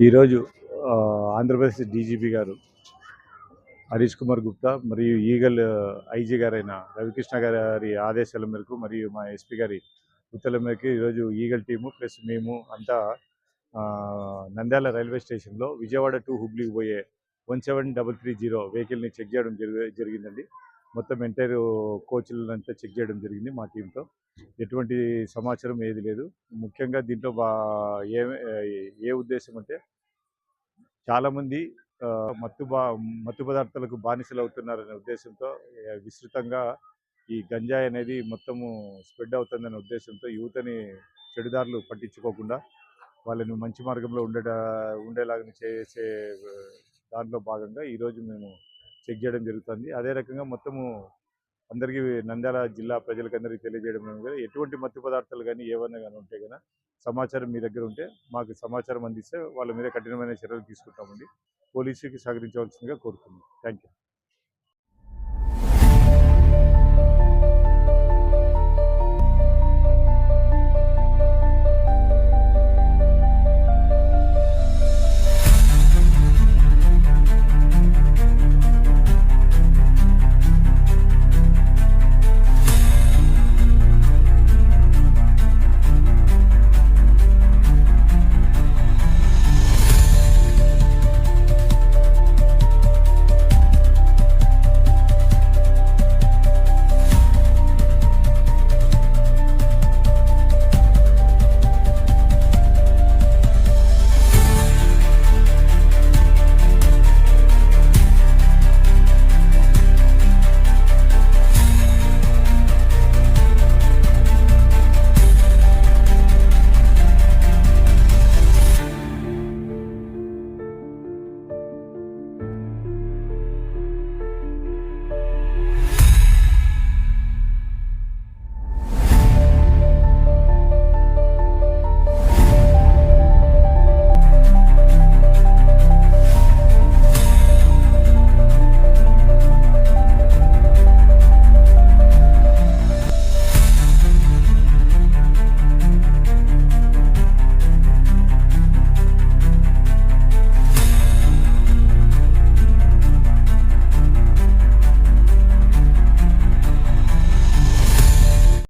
ఈరోజు ఆంధ్రప్రదేశ్ డీజీపీ గారు హరీష్ కుమార్ గుప్తా మరియు ఈగల్ ఐజీ గారైన రవికృష్ణ గారి ఆదేశాల మేరకు మరియు మా ఎస్పీ గారి ఉత్తర్వుల మేరకు ఈరోజు ఈగల్ టీము ప్లస్ మేము అంతా నంద్యాల రైల్వే స్టేషన్లో విజయవాడ టు హుబ్లీకి పోయే 17330 వెహికల్ని చెక్ చేయడం జరిగిందండి. మొత్తం ఎంటైర్ కోచ్లంతా చెక్ చేయడం జరిగింది మా టీంతో. ఎటువంటి సమాచారం ఏది లేదు. ముఖ్యంగా దీంట్లో ఏ ఉద్దేశం అంటే చాలామంది మత్తు పదార్థాలకు బానిసలు అవుతున్నారనే ఉద్దేశంతో విస్తృతంగా ఈ గంజాయి అనేది మొత్తము స్ప్రెడ్ అవుతుందనే ఉద్దేశంతో యువతని చెడుదారులు పట్టించుకోకుండా వాళ్ళని మంచి మార్గంలో ఉండేలాగా చేసే దాంట్లో భాగంగా ఈరోజు మేము చెక్ చేయడం జరుగుతుంది. అదే రకంగా మొత్తము అందరికీ నంద్యాల జిల్లా ప్రజలకందరికీ తెలియజేయడం ఏమనగా ఎటువంటి మత్తు పదార్థాలు కానీ ఏవైనా కానీ ఉంటే కనుక సమాచారం మీ దగ్గర ఉంటే మాకు సమాచారం అందిస్తే వాళ్ళ మీద కఠినమైన చర్యలు తీసుకుంటామండి. పోలీసుకి సహకరించవలసిందిగా కోరుతున్నాం. Thank you.